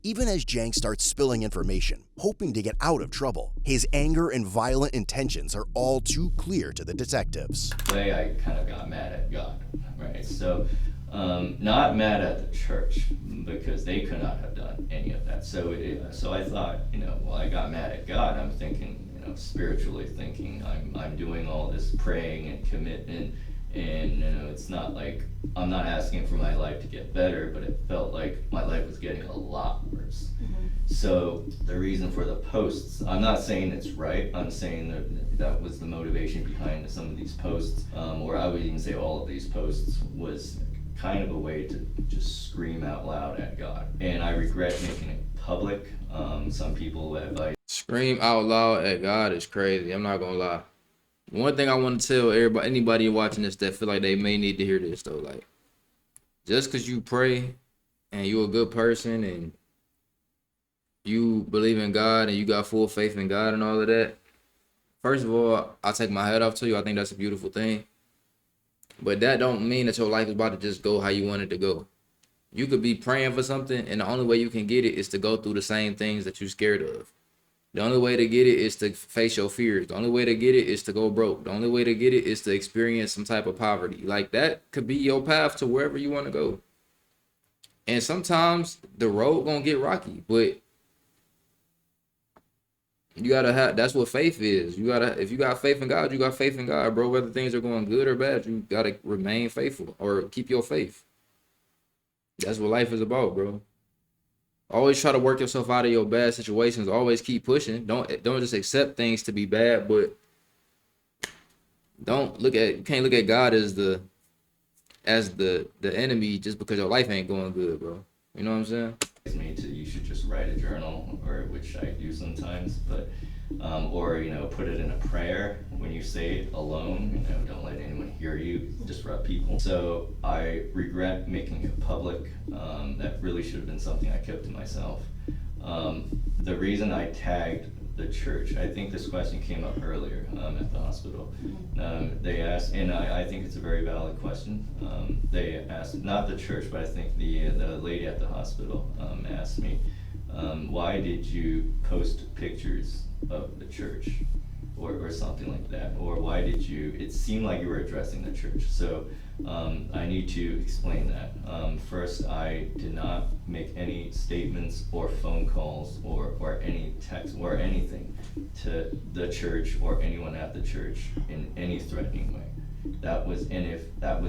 Even as Jang starts spilling information, hoping to get out of trouble, his anger and violent intentions are all too clear to the detectives. Way I kind of got mad at God, right? So, not mad at the church because they could not have done any of that. So, so I thought, well, I got mad at God. I'm thinking, spiritually thinking, I'm doing all this praying and commitment, and it's not like I'm not asking for my life to get better, but it felt like my life was getting a lot worse. So the reason for the posts, I'm not saying it's right, I'm saying that was the motivation behind some of these posts, or I would even say all of these posts, was kind of a way to just scream out loud at God. And I regret making it public. Some people have Scream out loud at God is crazy. I'm not gonna lie. One thing I want to tell anybody watching this that feel like they may need to hear this though, like, just because you pray and you're a good person and you believe in God and you got full faith in God and all of that, first of all, I take my hat off to you. I think that's a beautiful thing. But that don't mean that your life is about to just go how you want it to go. You could be praying for something, and the only way you can get it is to go through the same things that you're scared of. The only way to get it is to face your fears. The only way to get it is to go broke. The only way to get it is to experience some type of poverty. Like, that could be your path to wherever you want to go. And sometimes the road gonna get rocky, but you gotta have, that's what faith is. If you got faith in God, you got faith in God, bro. Whether things are going good or bad, you gotta remain faithful or keep your faith. That's what life is about, bro. Always try to work yourself out of your bad situations. Always keep pushing. Don't just accept things to be bad, but you can't look at God as the enemy just because your life ain't going good, bro. You know what I'm saying? You should just write a journal, or which I do sometimes, but or put it in a prayer when you say it alone. Don't let anyone hear you, disrupt people. So I regret making it public. That really should have been something I kept to myself. The reason I tagged the church, I think this question came up earlier at the hospital. They asked, and I think it's a very valid question. They asked, not the church, but I think the lady at the hospital asked me, why did you post pictures of the church, or something like that, or why did you, it seemed like you were addressing the church. So I need to explain that. First, I did not make any statements or phone calls or any text or anything to the church or anyone at the church in any threatening way. That was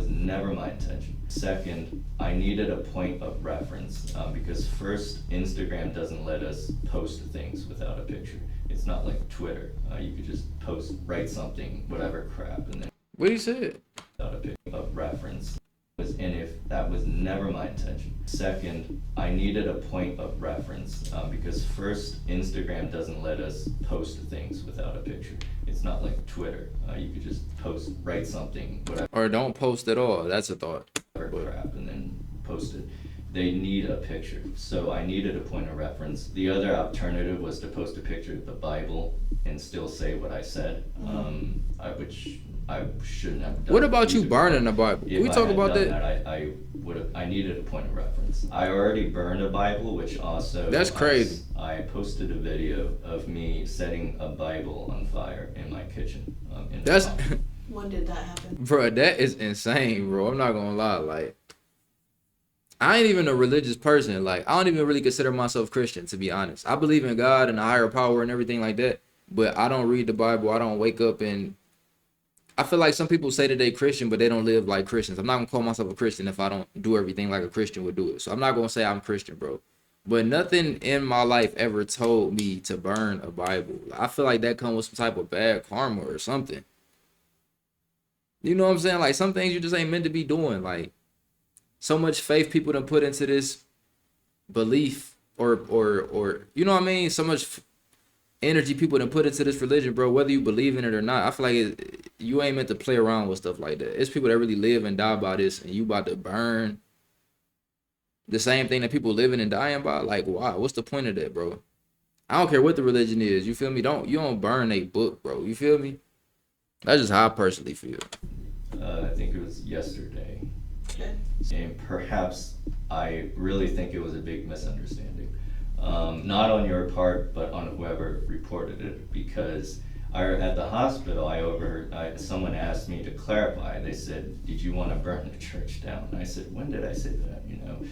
never my intention. Second, I needed a point of reference, because first, Instagram doesn't let us post things without a picture. It's not like Twitter. You could just write something, whatever crap, and then what he said without a picture of reference. That was never my intention. Second, I needed a point of reference, because first, Instagram doesn't let us post things without a picture. It's not like Twitter. You could just write something, whatever. Or don't post at all. That's a thought. Crap, and then post it. They need a picture. So I needed a point of reference. The other alternative was to post a picture of the Bible and still say what I said, which I shouldn't have done. What about you burning the Bible? Can we talk about that? I needed a point of reference. I already burned a Bible, which also... That's crazy. I posted a video of me setting a Bible on fire in my kitchen. When did that happen? Bro, that is insane, bro. I'm not gonna lie. Like, I ain't even a religious person. Like, I don't even really consider myself Christian, to be honest. I believe in God and a higher power and everything like that, but I don't read the Bible. I don't wake up and... I feel like some people say that they Christian, but they don't live like Christians. I'm not gonna call myself a Christian if I don't do everything like a Christian would do it. So I'm not gonna say I'm Christian, bro. But nothing in my life ever told me to burn a Bible. I feel like that comes with some type of bad karma or something. You know what I'm saying? Like, some things you just ain't meant to be doing. Like, so much faith people done put into this belief or you know what I mean, so much energy people done put into this religion, bro, whether you believe in it or not. I feel like you ain't meant to play around with stuff like that. It's people that really live and die by this, and you about to burn the same thing that people living and dying by. Like, why? What's the point of that, bro? I don't care what the religion is. You feel me? You don't burn a book, bro. You feel me? That's just how I personally feel. I think it was yesterday. And perhaps I really think it was a big misunderstanding. Not on your part, but on whoever reported it, because at the hospital, I overheard someone asked me to clarify. They said, "Did you want to burn the church down?" And I said, "When did I say that?" You know,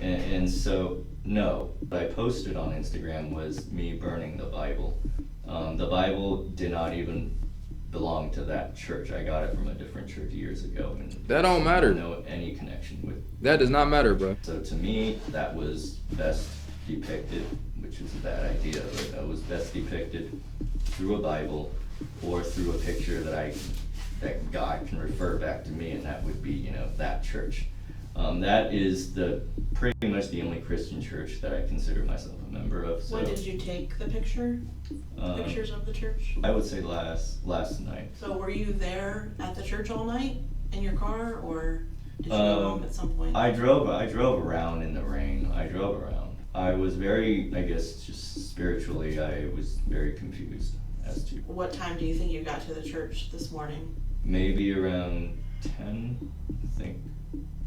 and so no. What I posted on Instagram was me burning the Bible. The Bible did not even belong to that church. I got it from a different church years ago, and that don't matter. No any connection with that does not matter, bro. So to me, that was best depicted, which is a bad idea, but that was best depicted through a Bible or through a picture that God can refer back to me, and that would be, you know, that church. That is pretty much the only Christian church that I consider myself a member of. So, when did you take the pictures of the church? I would say last night. So were you there at the church all night in your car, or did you go home at some point? I drove around in the rain. I drove around. I was very, I guess, just spiritually, I was very confused as to. What time do you think you got to the church this morning? Maybe around 10, I think.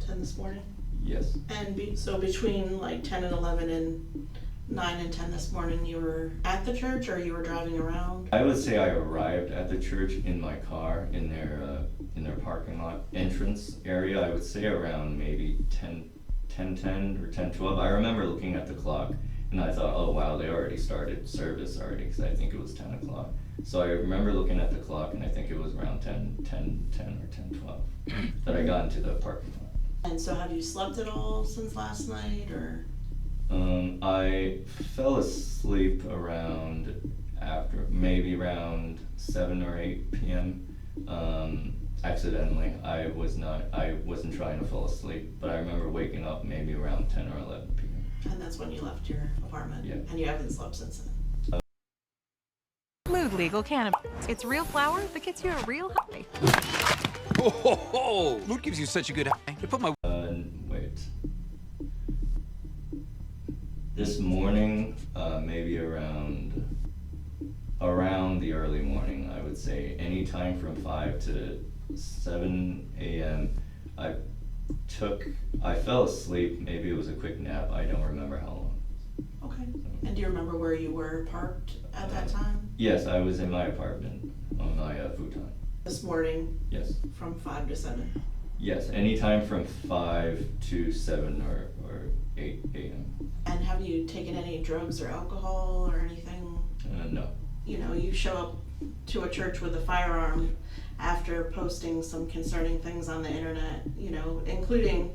10 this morning? Yes. And so between like 10 and 11 and 9 and 10 this morning, you were at the church, or you were driving around? I would say I arrived at the church in my car in their parking lot entrance area. I would say around maybe 10:10 or 10:12. I remember looking at the clock and I thought, oh wow, they already started service already, because I think it was 10 o'clock. So I remember looking at the clock and I think it was around 10 or 10:12 that I got into the parking lot. And so have you slept at all since last night, or? I fell asleep maybe around 7 or 8 p.m. Accidentally. I wasn't trying to fall asleep, but I remember waking up maybe around 10 or 11 p.m. And that's when you left your apartment? Yeah. And you haven't slept since then? Smooth legal cannabis. It's real flower that gets you a real high. Oh, ho, ho. What gives you such a good high? You put my... Wait. This morning, maybe around the early morning, I would say, any time from 5 to 7 a.m. I fell asleep. Maybe it was a quick nap. I don't remember how long. Okay. And do you remember where you were parked at that time? Yes, I was in my apartment on my futon. This morning? Yes. From 5 to 7? Yes, anytime from 5 to 7 or 8 a.m. And have you taken any drugs or alcohol or anything? No. You know, you show up to a church with a firearm after posting some concerning things on the internet, you know, including,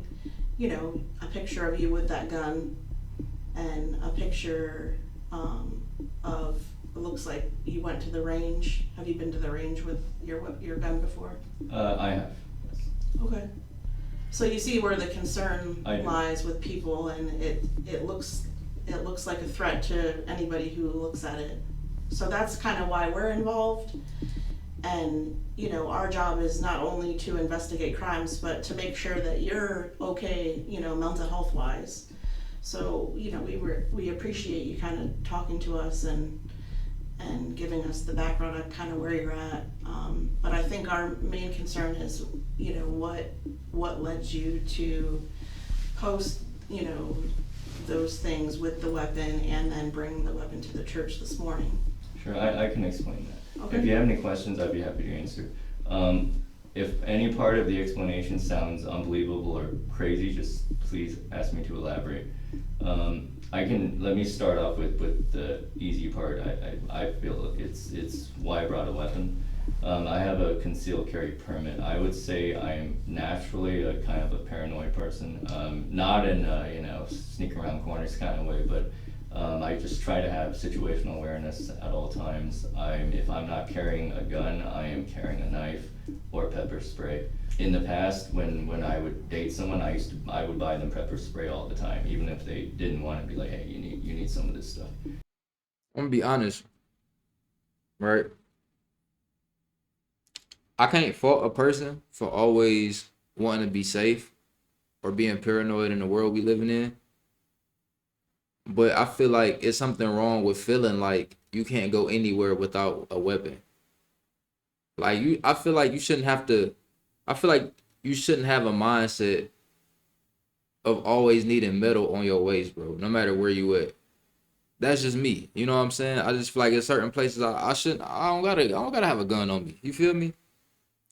you know, a picture of you with that gun and a picture of, it looks like you went to the range. Have you been to the range with your gun before? I have. Yes. Okay. So you see where the concern lies with people, and it looks like a threat to anybody who looks at it. So that's kind of why we're involved. And, you know, our job is not only to investigate crimes, but to make sure that you're okay, you know, mental health wise. So, you know, we appreciate you kind of talking to us and giving us the background of kind of where you're at. But I think our main concern is, you know, what led you to post, you know, those things with the weapon and then bring the weapon to the church this morning. Sure, I can explain that. Okay. If you have any questions, I'd be happy to answer. If any part of the explanation sounds unbelievable or crazy, just please ask me to elaborate. Let me start off with the easy part. I feel it's why I brought a weapon. I have a concealed carry permit. I would say I'm naturally a kind of a paranoid person, not in a, you know, sneak around corners kind of way, but I just try to have situational awareness at all times. If I'm not carrying a gun, I am carrying a knife or pepper spray. In the past, when I would date someone, I would buy them pepper spray all the time, even if they didn't want to. Be like, hey, you need some of this stuff. I'm gonna be honest, right? I can't fault a person for always wanting to be safe or being paranoid in the world we living in. But I feel like it's something wrong with feeling like you can't go anywhere without a weapon. Like I feel like you shouldn't have to. I feel like you shouldn't have a mindset of always needing metal on your waist, bro. No matter where you at. That's just me. You know what I'm saying? I just feel like in certain places I shouldn't. I don't gotta have a gun on me. You feel me?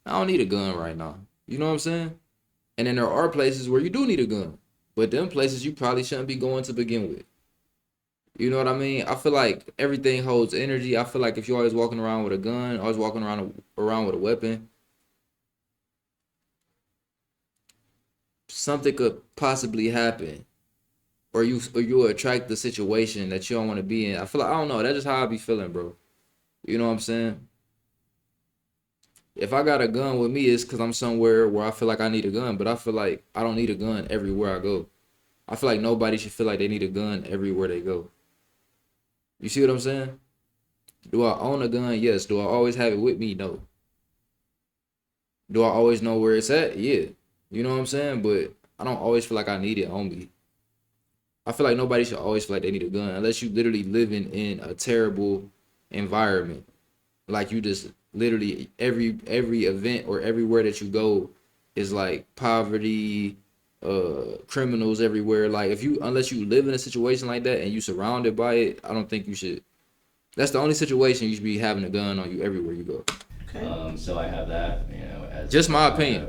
I don't need a gun right now. You know what I'm saying? And then there are places where you do need a gun, but them places you probably shouldn't be going to begin with. You know what I mean? I feel like everything holds energy. I feel like if you're always walking around with a gun, always walking around with a weapon, something could possibly happen, or you'll attract the situation that you don't want to be in. I feel like I don't know. That's just how I be feeling, bro. You know what I'm saying? If I got a gun with me, it's because I'm somewhere where I feel like I need a gun, but I feel like I don't need a gun everywhere I go. I feel like nobody should feel like they need a gun everywhere they go. You see what I'm saying? Do I own a gun? Yes. Do I always have it with me? No. Do I always know where it's at? Yeah. You know what I'm saying? But I don't always feel like I need it on me. I feel like nobody should always feel like they need a gun unless you literally living in a terrible environment. Like you just literally every event or everywhere that you go is like poverty, criminals everywhere. Like unless you live in a situation like that and you surrounded by it, I don't think you should. That's the only situation you should be having a gun on you everywhere you go. Okay. So I have that, as just my opinion.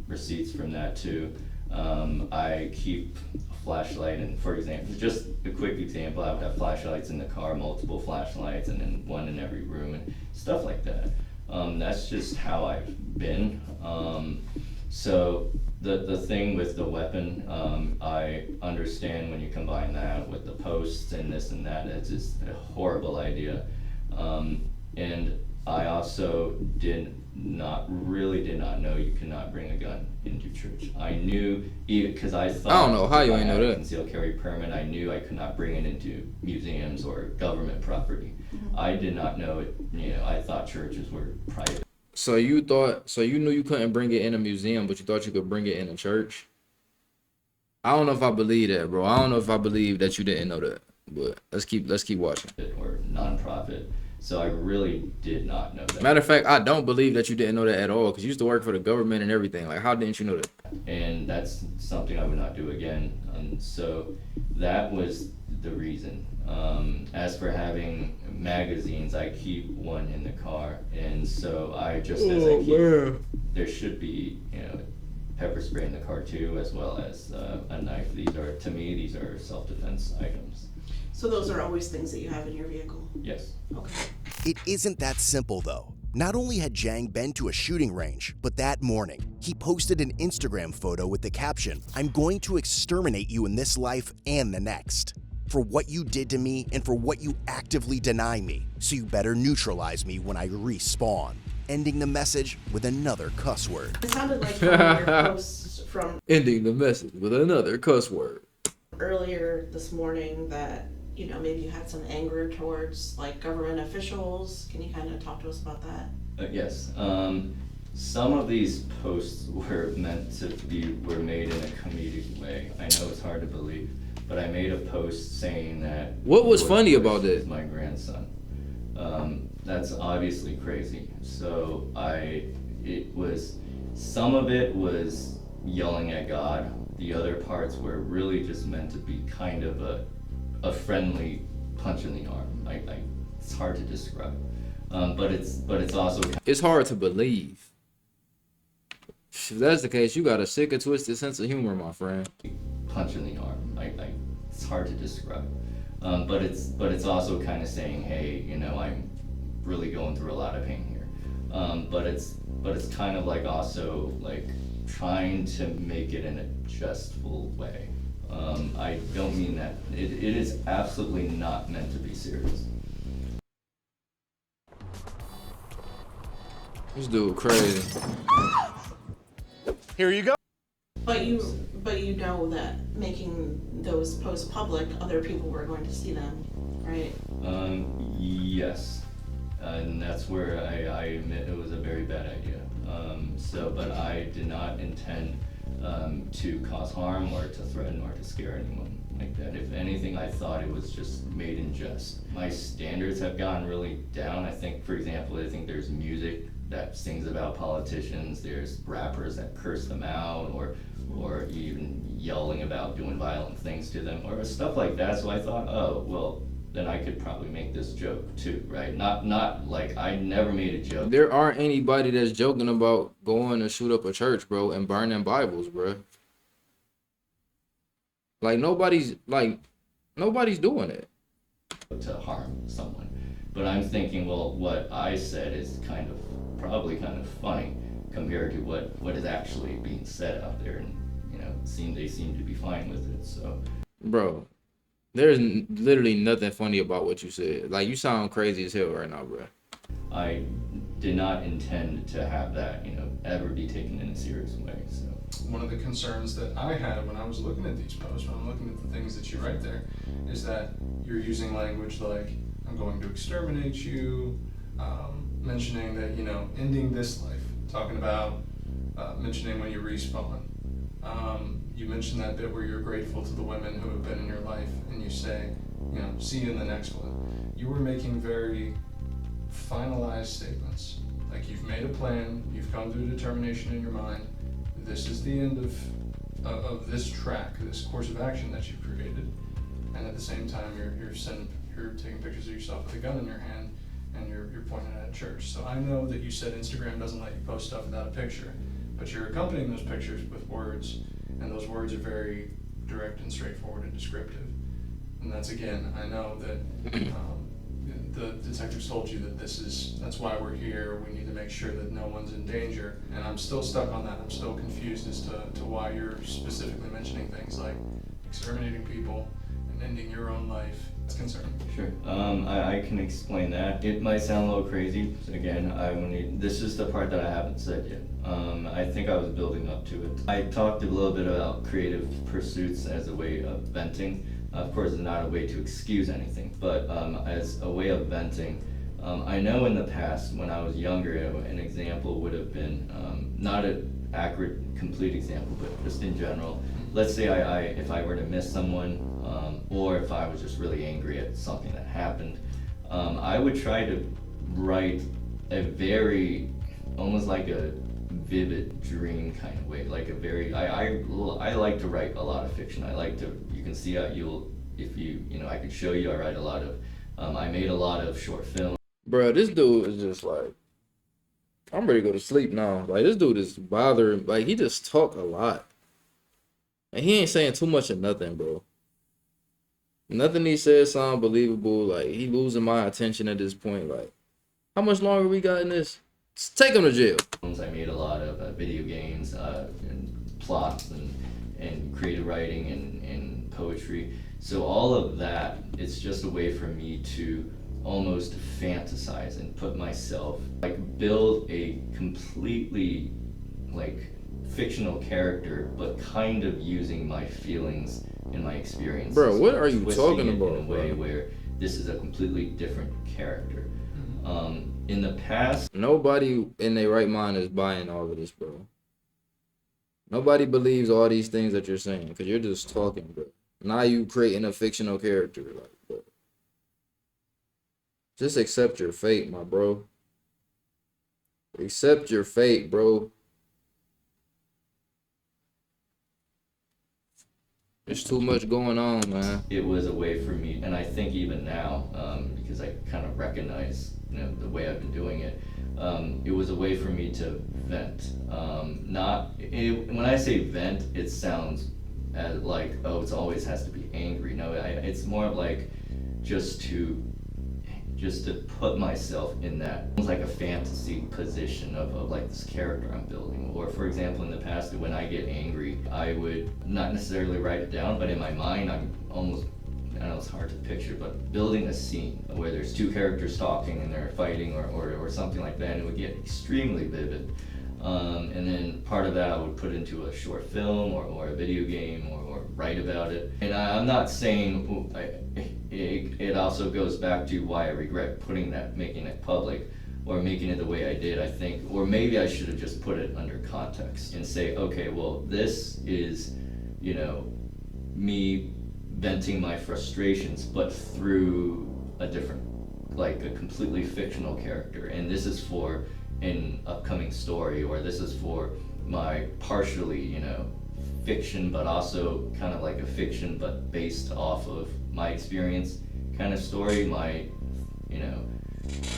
Receipts from that too. I keep a flashlight, and for example, just a quick example, I would have flashlights in the car, multiple flashlights, and then one in every room and stuff like that. That's just how I've been. So the thing with the weapon, I understand when you combine that with the posts and this and that, it's just a horrible idea. And I also did not know you cannot bring a gun into church. I knew, because I thought, I don't know how you ain't know that. Concealed carry permit, I knew I could not bring it into museums or government property. Mm-hmm. I did not know it. I thought churches were private. So you knew you couldn't bring it in a museum, but you thought you could bring it in a church? I don't know if I believe that, bro. I don't know if I believe that you didn't know that. But let's keep watching. Or nonprofit. So I really did not know that. Matter of fact, I don't believe that you didn't know that at all, because you used to work for the government and everything. Like, how didn't you know that? And that's something I would not do again. So that was the reason. As for having magazines, I keep one in the car, and so there should be pepper spray in the car too, as well as a knife. These are self-defense items. So those are always things that you have in your vehicle? Yes. Okay. It isn't that simple though. Not only had Jang been to a shooting range, but that morning, he posted an Instagram photo with the caption, "I'm going to exterminate you in this life and the next. For what you did to me and for what you actively deny me, so you better neutralize me when I respawn." Ending the message with another cuss word. It sounded like one of your posts from ending the message with another cuss word earlier this morning that maybe you had some anger towards like government officials. Can you kind of talk to us about that? Yes. Some of these posts were meant to were made in a comedic way. I know it's hard to believe, but I made a post saying that. What was funny about that? My grandson. That's obviously crazy. So some of it was yelling at God. The other parts were really just meant to be kind of a friendly punch in the arm. It's hard to describe, but it's also. It's hard to believe. If that's the case, you got a sick and twisted sense of humor, my friend. Punch in the arm. It's hard to describe, but it's also kind of saying, hey, I'm really going through a lot of pain here, but it's kind of also trying to make it in a jestful way. I don't mean that. It is absolutely not meant to be serious. This dude crazy. Here you go. But you know that making those posts public, other people were going to see them, right? Yes. And that's where I admit it was a very bad idea. But I did not intend to cause harm or to threaten or to scare anyone like that. If anything, I thought it was just made in jest. My standards have gotten really down. I think, for example, I think there's music that sings about politicians, there's rappers that curse them out, or even yelling about doing violent things to them, or stuff like that. So I thought, oh, well, then I could probably make this joke too, right? Not like I never made a joke. There aren't anybody that's joking about going to shoot up a church, bro, and burning Bibles, bro. Like nobody's doing it. To harm someone. But I'm thinking, well, what I said is probably kind of funny compared to what is actually being said out there, and they seem to be fine with it. So, bro, there's literally nothing funny about what you said. Like, you sound crazy as hell right now, bro. I did not intend to have that, ever be taken in a serious way. So, one of the concerns that I had when I was looking at these posts, when I'm looking at the things that you write there, is that you're using language like, I'm going to exterminate you, mentioning that, ending this life, talking about mentioning when you respawn. You mentioned that bit where you're grateful to the women who have been in your life, and you say, see you in the next one. You were making very finalized statements. Like, you've made a plan, you've come to a determination in your mind, this is the end of this track, this course of action that you've created, and at the same time you're taking pictures of yourself with a gun in your hand, and you're pointing at a church. So I know that you said Instagram doesn't let you post stuff without a picture, but you're accompanying those pictures with words, and those words are very direct and straightforward and descriptive. And that's, again, I know that the detectives told you that that's why we're here. We need to make sure that no one's in danger. And I'm still stuck on that. I'm still confused as to why you're specifically mentioning things like exterminating people and ending your own life. It's concerning. Sure. I can explain that. It might sound a little crazy. Again, this is the part that I haven't said yet. I think I was building up to it. I talked a little bit about creative pursuits as a way of venting. Of course, it's not a way to excuse anything, but as a way of venting. I know in the past, when I was younger, an example would have been, not an accurate, complete example, but just in general. Let's say if I were to miss someone, or if I was just really angry at something that happened, I would try to write a very, almost like a vivid dream kind of way, like a very, I like to write a lot of fiction. I like to, you can see how I could show you, I write a lot of, I made a lot of short films. Bro, this dude is just like, I'm ready to go to sleep now. Like, this dude is bothering, like, he just talk a lot. And he ain't saying too much of nothing, bro. Nothing he says sound believable. Like, he losing my attention at this point. Like, how much longer we got in this? Just take him to jail. I made a lot of video games and plots and creative writing and poetry. So all of that, it's just a way for me to almost fantasize and put myself, like, build a completely, like, fictional character, but kind of using my feelings and my experiences. Bro, what are you talking about, in a way where this is a completely different character. In the past, nobody in their right mind is buying all of this, bro. Nobody believes all these things that you're saying, because you're just talking, bro. Now you creating a fictional character, like, bro. Just accept your fate, my bro. Accept your fate, bro. There's too much going on, man. It was a way for me, and I think even now, because I kind of recognize, the way I've been doing it, it was a way for me to vent. When I say vent, it sounds like, oh, it always has to be angry. No, it's more of like just to just to put myself in that, it's like a fantasy position of like this character I'm building. Or for example, in the past, when I get angry, I would not necessarily write it down, but in my mind, I'm almost, I know it's hard to picture, but building a scene where there's two characters talking and they're fighting or something like that, and it would get extremely vivid. And then part of that I would put into a short film or a video game or write about it. And I'm not saying, it also goes back to why I regret making it public or making it the way I did, I think. Or maybe I should have just put it under context and say, okay, well, this is, you know, me venting my frustrations, but through a different, like a completely fictional character. And this is for an upcoming story, or this is for my partially, you know, fiction, but also kind of like a fiction, but based off of my experience kind of story, my, you know,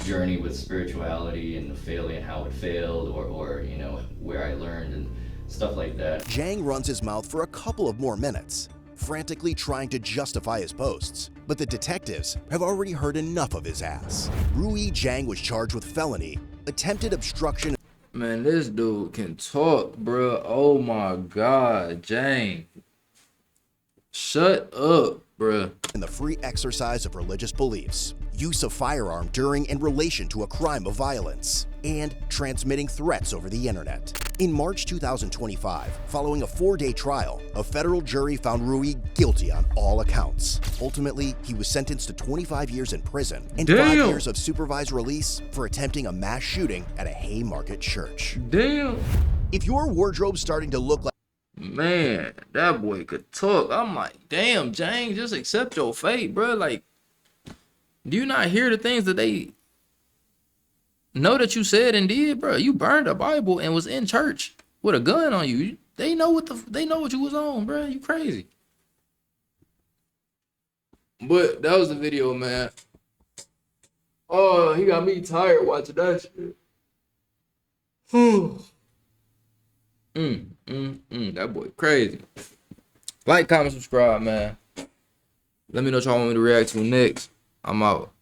journey with spirituality and the failing, how it failed, or, you know, where I learned and stuff like that. Zhang runs his mouth for a couple of more minutes, frantically trying to justify his posts, but the detectives have already heard enough of his ass. Rui Zhang was charged with felony, attempted obstruction. Man, this dude can talk, bruh. Oh my God, Jang. Shut up, bruh. And the free exercise of religious beliefs, use of firearm during and relation to a crime of violence, and transmitting threats over the internet. In March 2025, following a 4-day trial, a federal jury found Rui guilty on all accounts. Ultimately, he was sentenced to 25 years in prison and 5 years of supervised release for attempting a mass shooting at a Haymarket church. Damn. If your wardrobe's starting to look like, man, that boy could talk. I'm like, damn, Jang, just accept your fate, bro. Like, do you not hear the things that they know that you said and did, bro? You burned a Bible and was in church with a gun on you. They know what you was on, bro. You crazy. But that was the video, man. Oh, he got me tired watching that shit. That boy crazy. Like, comment, subscribe, man. Let me know what y'all want me to react to next. I'm out.